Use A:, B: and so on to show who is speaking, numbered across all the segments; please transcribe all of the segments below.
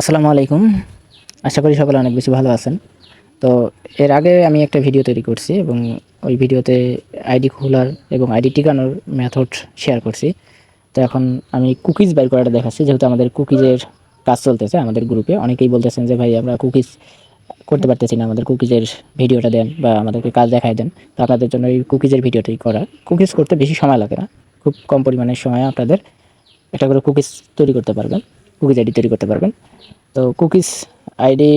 A: আসসালামু আলাইকুম। আশা করি সকলে অনেক বেশি ভালো আছেন। তো এর আগে আমি একটা ভিডিও তৈরি করছি এবং ওই ভিডিওতে আইডি খোলার এবং আইডি টিকানোর মেথড শেয়ার করছি। তো এখন আমি কুকিজ বের করাটা দেখাচ্ছি, যেহেতু আমাদের কুকিজের কাজ চলতেছে আমাদের গ্রুপে। অনেকেই বলতেছেন যে ভাই আমরা কুকিজ করতে পারতেছি না, আমাদের কুকিজের ভিডিওটা দেন বা আমাদেরকে কাজ দেখায় দেন। তো আপনাদের জন্য এই কুকিজের ভিডিওটাই করা। কুকিজ করতে বেশি সময় লাগে না, খুব কম পরিমাণের সময়ে আপনাদের একটা করে কুকিজ তৈরি করতে পারবেন, কুকিজ আইডি তৈরি করতে পারবেন। তো কুকিজ আইডি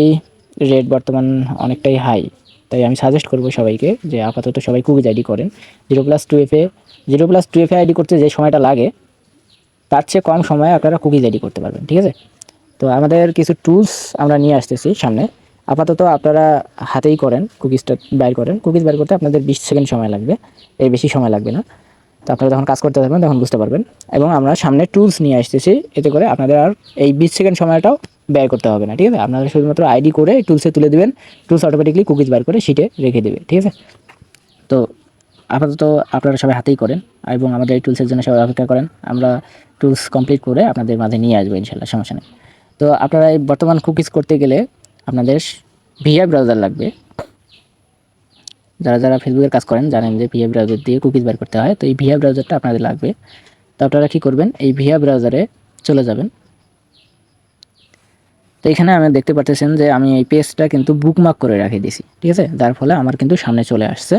A: রেট বর্তমান অনেকটাই হাই, তাই আমি সাজেস্ট করব সবাইকে যে আপাতত সবাই কুকিজ আইডি করেন। 0+2FA আইডি করতে যে সময়টা লাগে তার চেয়ে কম সময়ে আপনারা কুকিজ আইডি করতে পারবেন, ঠিক আছে? তো আমাদের কিছু টুলস আমরা নিয়ে আসতেছি সামনে। আপাতত আপনারা হাতেই করেন, কুকিজটা বাইর করেন। কুকিজ বাইর করতে আপনাদের 20 সেকেন্ড সময় লাগবে, এর বেশি সময় লাগবে না। তো আপনারা যখন কাজ করতে থাকবেন তখন বুঝতে পারবেন। এবং আমরা সামনে টুলস নিয়ে আসতেছি, এতে করে আপনাদের আর এই 20 সেকেন্ড সময়টাও ব্যয় করতে হবে না, ঠিক আছে? আপনারা শুধুমাত্র আইডি করে টুলসে তুলে দেবেন, টুলস অটোমেটিকলি কুকিজ বার করে শিটে রেখে দেবে, ঠিক আছে? তো আপাতত আপনারা সবাই হাতেই করেন এবং আমাদের এই টুলসের জন্য সবাই অপেক্ষা করেন। আমরা টুলস কমপ্লিট করে আপনাদের মাঝে নিয়ে আসবো ইনশাল্লাহ, সমস্যা নেই। তো আপনারা এই বর্তমান কুকিজ করতে গেলে আপনাদের ভিআই ব্রাউজার লাগবে। যারা যারা ফেসবুকের কাজ করেন জানেন যে ভিআই ব্রাউজার দিয়ে কুকিজ বের করতে হয়। তো এই ভিআই ব্রাউজারটা আপনাদের লাগবে। তো আপনারা কী করবেন, এই ভিআই ব্রাউজারে চলে যাবেন। তো এখানে আমি দেখতে পাচ্ছেন যে আমি এই পেজটা কিন্তু বুকমার্ক করে রেখে দিয়েছি, ঠিক আছে? যার ফলে আমার কিন্তু সামনে চলে আসছে।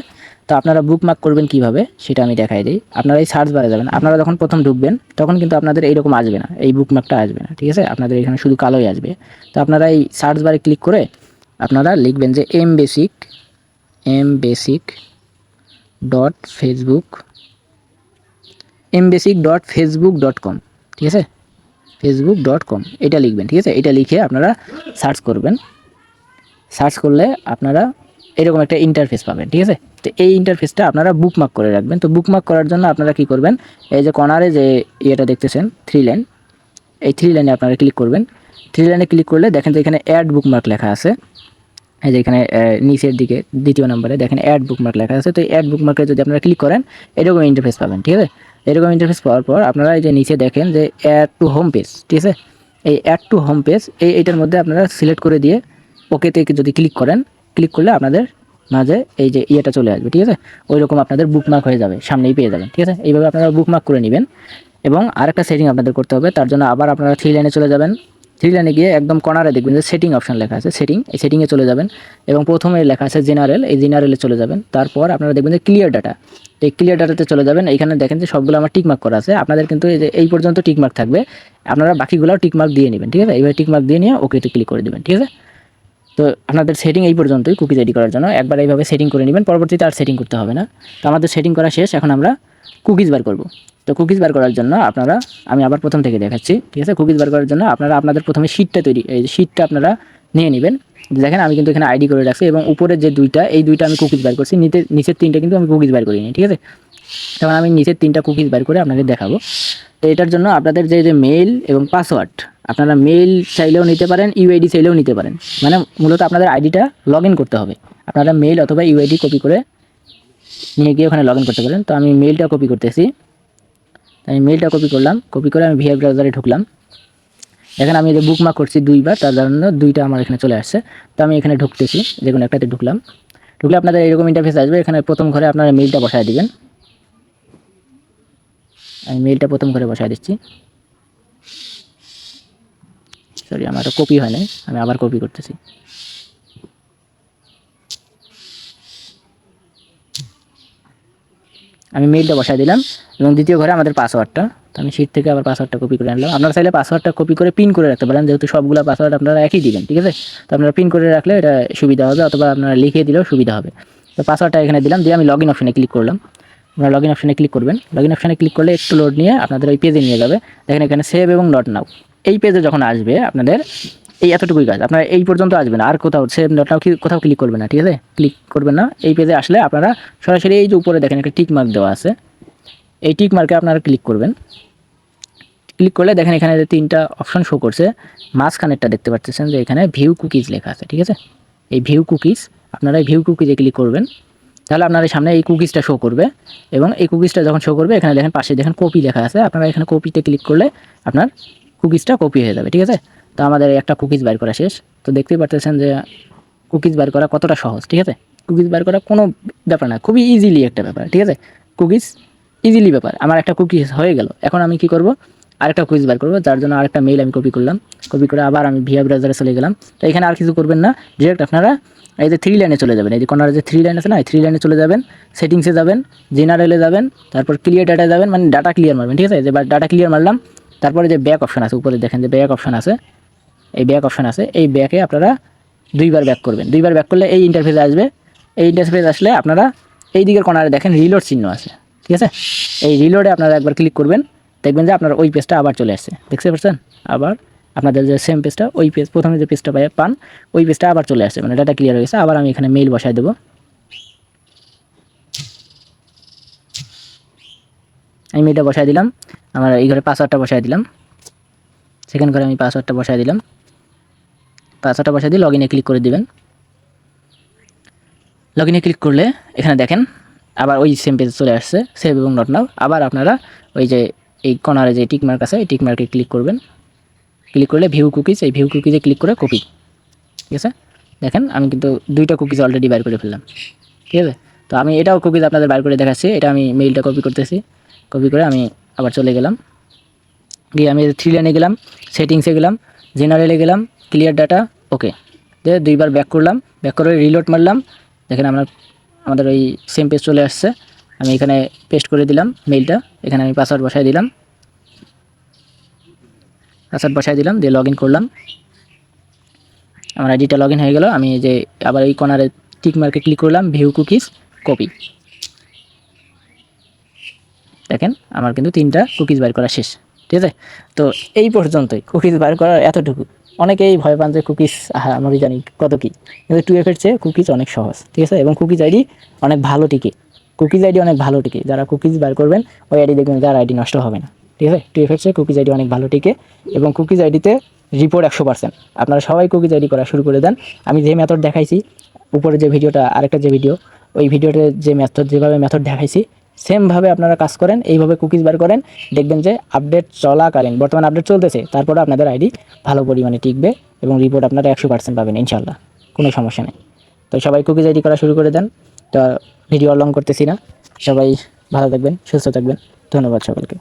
A: তো আপনারা বুকমার্ক করবেন কিভাবে সেটা আমি দেখাই দিই। আপনারা এই সার্চ বারে যাবেন। আপনারা যখন প্রথম ঢুকবেন তখন কিন্তু আপনাদের এইরকম আসবে না, এই বুকমার্কটা আসবে না, ঠিক আছে? আপনাদের এখানে শুধু কালোই আসবে। তো আপনারা এই সার্চ বারে ক্লিক করে আপনারা লিখবেন যে mbasic.facebook.com, ঠিক আছে? facebook.com এটা লিখবেন, ঠিক আছে? এটা লিখে আপনারা সার্চ করবেন। সার্চ করলে আপনারা এরকম একটা ইন্টারফেস পাবেন, ঠিক আছে? তো এই ইন্টারফেসটা আপনারা বুকমার্ক করে রাখবেন। তো বুকমার্ক করার জন্য আপনারা কি করবেন, এই যে কর্নারে যে ইয়েটা দেখতেছেন 3 লাইন, এই 3 লাইনে আপনারা ক্লিক করবেন। 3 লাইনে ক্লিক করলে দেখেন যে এখানে অ্যাড বুকমার্ক লেখা আছে। এই যে এখানে নিচের দিকে দ্বিতীয় নম্বরে দেখেন অ্যাড বুকমার্ক লেখা আছে। তো এই অ্যাড বুকমার্কে যদি আপনারা ক্লিক করেন এরকম ইন্টারফেস পাবেন, ঠিক আছে? এরকম ইন্টারফেস পাওয়ার পর আপনারা এই যে নিচে দেখেন যে অ্যাড টু হোম পেজ, ঠিক আছে? এই অ্যাড টু হোম পেজ এইটার মধ্যে আপনারা সিলেক্ট করে দিয়ে ওকেতে যদি ক্লিক করেন, ক্লিক করলে আপনাদের মাঝে এই যে ইয়েটা চলে আসবে, ঠিক আছে? ওই রকম আপনাদের বুকমার্ক হয়ে যাবে, সামনেই পেয়ে যাবেন, ঠিক আছে? এইভাবে আপনারা বুকমার্ক করে নেবেন। এবং আরেকটা সেটিং আপনাদের করতে হবে। তার জন্য আবার আপনারা 3 লাইনে চলে যাবেন। 3 লাইনে গিয়ে একদম কর্নারে দেখবেন যে সেটিং অপশন লেখা আছে, এই সেটিংয়ে চলে যাবেন এবং প্রথমে লেখা আছে জেনারেল, এই জেনারেলে চলে যাবেন। তারপর আপনারা দেখবেন যে ক্লিয়ার ডাটা, এই ক্লিয়ার ডাটাতে চলে যাবেন। এইখানে দেখেন যে সবগুলো আমার টিকমার্ক করা আছে। আপনাদের কিন্তু এই যে এই পর্যন্ত টিকমার্ক থাকবে, আপনারা বাকিগুলোও টিকমার্ক দিয়ে নেবেন, ঠিক আছে? এইভাবে টিকমার্ক দিয়ে নিয়ে ওকেতে ক্লিক করে দেবেন, ঠিক আছে? তো আপনাদের সেটিং এই পর্যন্তই কুকিজ রেডি করার জন্য। একবার এইভাবে সেটিং করে নেবেন, পরবর্তীতে আর সেটিং করতে হবে না। তো আমাদের সেটিং করা শেষ, এখন আমরা কুকিজ বার করব। তো কুকিজ বার করার জন্য আপনারা, আমি আবার প্রথম থেকে দেখাচ্ছি, ঠিক আছে? কুকিজ বার করার জন্য আপনারা আপনাদের প্রথমে শিটটা এই শিটটা আপনারা নিয়ে নেবেন। দেখেন আমি কিন্তু এখানে আইডি করে রাখছি এবং উপরের যে দুইটা, এই দুইটা আমি কুকিজ বার করছি, নিচের তিনটা কিন্তু আমি কুকিজ বার করিনি, ঠিক আছে? তখন আমি নিচের 3টা কুকিজ বার করে আপনাদের দেখাবো। তো এটার জন্য আপনাদের যে মেইল এবং পাসওয়ার্ড, আপনারা মেইল চাইলেও নিতে পারেন, ইউআইডি চাইলেও নিতে পারেন। মানে মূলত আপনাদের আইডিটা লগ ইন করতে হবে। আপনারা মেইল অথবা ইউআইডি কপি করে নিয়ে গিয়ে ওখানে লগ ইন করতে পারেন। তো আমি মেইলটা কপি করতেছি। আমি মেইলটা কপি করলাম, কপি করে আমি ভিআই ব্রাউজারে ঢুকলাম। এখানে আমি যে বুকমার্ক করছি 2বার, তার জন্য 2টা আমার এখানে চলে আসছে। তো আমি এখানে ঢুকতেছি, যে কোনো একটাতে ঢুকলাম। ঢুকলে আপনাদের এরকম ইন্টারফেস আসবে। এখানে প্রথম ঘরে আপনারা মেইলটা বসায় দিবেন। আমি মেইলটা প্রথম ঘরে বসায় দিচ্ছি। সরি, আমার কপি হয় নাই, আমি আবার কপি করতেছি। আমি মেইলটা বসায় দিলাম এবং দ্বিতীয় ঘরে আমাদের পাসওয়ার্ডটা, তো আমি শিট থেকে আবার পাসওয়ার্ডটা কপি করে আনলাম। আপনারা চাইলে পাসওয়ার্ডটা কপি করে পিন করে রাখতে পারেন, যেহেতু সবগুলো পাসওয়ার্ড আপনারা একই দিবেন, ঠিক আছে? তো আপনারা পিন করে রাখলে এটা সুবিধা হবে, অথবা আপনারা লিখে দিলেও সুবিধা হবে। তো পাসওয়ার্ডটা এখানে দিলাম, দিয়ে আমি লগ ইন অপশনে ক্লিক করলাম। আপনারা লগ ইন অপশনে ক্লিক করবেন। লগ ইন অপশনে ক্লিক করলে একটু লোড নিয়ে আপনাদের ওই পেজে নিয়ে যাবে। দেখেন এখানে সেভ এবং নট নাও, এই পেজে যখন আসবে আপনাদের এই এতটুকুই কাজ, আপনারা এই পর্যন্ত আসবেন, আর কোথাও সেভ নট নাও কোথাও ক্লিক করবেন না, ঠিক আছে? ক্লিক করবেন না। এই পেজে আসলে আপনারা সরাসরি এই যে উপরে দেখেন একটা টিক মার্ক দেওয়া আছে, এই টিক মার্কে আপনারা ক্লিক করবেন। ক্লিক করলে দেখেন এখানে যে 3টা অপশন শো করছে, মাঝখানেরটা দেখতে পাচ্ছেন যে এখানে ভিউ কুকিজ লেখা আছে, ঠিক আছে? এই ভিউ কুকিজ, আপনারা এই ভিউ কুকিজে ক্লিক করবেন। তাহলে আপনার সামনে এই কুকিজটা শো করবে এবং এই কুকিজটা যখন শো করবে এখানে দেখেন পাশে দেখেন কপি লেখা আছে, আপনারা এখানে কপিতে ক্লিক করলে আপনার কুকিজটা কপি হয়ে যাবে, ঠিক আছে? তো আমাদের একটা কুকিজ বাইর করা শেষ। তো দেখতেই পারতেছেন যে কুকিজ বাইর করা কতটা সহজ, ঠিক আছে? কুকিজ বাইর করা কোনো ব্যাপার না, খুবই ইজিলি একটা ব্যাপার, ঠিক আছে? কুকিজ ইজিলি ব্যাপার। আমার একটা কুকিজ হয়ে গেল। এখন আমি কি করব, আরেকটা কুইজ বার করব, যার জন্য আরেকটা মেইল আমি কপি করলাম। কপি করে আবার আমি ভিআই ব্রাউজারে চলে গেলাম। তো এখানে আর কিছু করবেন না, ডিরেক্ট আপনারা এই যে 3 লাইনে চলে যাবেন। এই যে কর্নারে যে 3 লাইন আছে না, এই 3 লাইনে চলে যাবেন, সেটিংসে যাবেন, জেনারেলে যাবেন, তারপর ক্লিয়ার ডাটায় যাবেন, মানে ডাটা ক্লিয়ার মারবেন, ঠিক আছে? যে ডাটা ক্লিয়ার মারলাম, তারপরে যে ব্যাক অপশন আছে উপরে দেখেন যে ব্যাক অপশন আছে, এই ব্যাক অপশন আছে, এই ব্যাকে আপনারা 2বার ব্যাক করবেন। 2বার ব্যাক করলে এই ইন্টারফেসে আসবে। এই ইন্টারফেসে আসলে আপনারা এই দিকের কর্নারে দেখেন রিলোড চিহ্ন আছে, ঠিক আছে? এই রিলোডে আপনারা একবার ক্লিক করবেন, দেখবেন যে আপনার ওই পেজটা আবার চলে আসছে, দেখতে পাচ্ছেন? আবার আপনাদের যে সেম পেজটা, ওই পেজ প্রথমে যে পেজটা পান ওই পেজটা আবার চলে আসছে, মানে ডাটা ক্লিয়ার হয়ে গেছে। আবার আমি এখানে মেইল বসায় দেবো। আমি মেইলটা বসায় দিলাম, আমার এই ঘরে পাসওয়ার্ডটা বসায় দিলাম, সেকেন্ড ঘরে আমি পাসওয়ার্ডটা বসায় দিলাম। পাসওয়ার্ডটা বসায় দিয়ে লগ ইনে ক্লিক করে দিবেন। লগ ইনে ক্লিক করলে এখানে দেখেন আবার ওই সেম পেজ চলে আসছে, সেভ এবং নট নাও। আবার আপনারা ওই যে এই কর্নারে যে টিক মার্ক আছে, এই টিক মার্কে ক্লিক করবেন। ক্লিক করলে ভিউ কুকিজ, এই ভিউ কুকিজে ক্লিক করে কপি, ঠিক আছে? দেখেন আমি কিন্তু 2টা কুকিজ অলরেডি বাইর করে ফেললাম, ঠিক আছে? তো আমি এটাও কুকিজ আপনাদের বাইর করে দেখাচ্ছি। এটা আমি মেইলটা কপি করতেছি, কপি করে আমি আবার চলে গেলাম, গিয়ে আমি 3 লাইনে গেলাম, সেটিংসে গেলাম, জেনারেলে গেলাম, ক্লিয়ার ডাটা, ওকে দিয়ে 2বার ব্যাক করলাম। ব্যাক করে রিলোড মারলাম, দেখেন আমাদের ওই সেম পেজ চলে আসছে। আমি এখানে পেস্ট করে দিলাম মেইলটা, এখানে আমি পাসওয়ার্ড বসায় দিলাম, পাসওয়ার্ড বসায় দিলাম, দিয়ে লগ ইন করলাম। আমার আইডিটা লগ ইন হয়ে গেল। আমি যে আবার এই কর্নারে টিক মার্কে ক্লিক করলাম, ভিউ কুকিজ কপি। দেখেন আমার কিন্তু 3টা কুকিজ বাইর করা শেষ, ঠিক আছে? তো এই পর্যন্তই কুকিজ বাইর করার এতটুকু। অনেকেই ভয় পান যে কুকিজ, আমি জানি কত কী, কিন্তু 2F এর চেয়ে কুকিজ অনেক সহজ, ঠিক আছে? এবং কুকিজ আইডি অনেক ভালো টিকে, কুকিজ আইডি অনেক ভালো টিকে। যারা কুকিজ বার করবেন ওই আইডি দেখবেন যার আইডি নষ্ট হবে না, ঠিক আছে? 2F এর চেয়ে কুকিজ আইডি অনেক ভালো টিকে, এবং কুকিজ আইডিতে রিপোর্ট 100%। আপনারা সবাই কুকিজ আইডি করা শুরু করে দেন। আমি যে মেথড দেখাইছি উপরে যে ভিডিওটা, আরেকটা যে ভিডিও, ওই ভিডিওতে যে মেথড, যেভাবে মেথড দেখাইছি সেমভাবে আপনারা কাজ করেন, এইভাবে কুকিজ বার করেন, দেখবেন যে আপডেট চলাকালীন, বর্তমানে আপডেট চলতেছে, তারপরে আপনাদের আইডি ভালো পরিমাণে টিকবে এবং রিপোর্ট আপনারা 100% পাবেন ইনশাল্লাহ, কোনো সমস্যা নেই। তো সবাই কুকিজ আইডি করা শুরু করে দেন। তো ভিডিও লং করতেছি না, সবাই ভালো থাকবেন, সুস্থ থাকবেন, ধন্যবাদ সকলকে।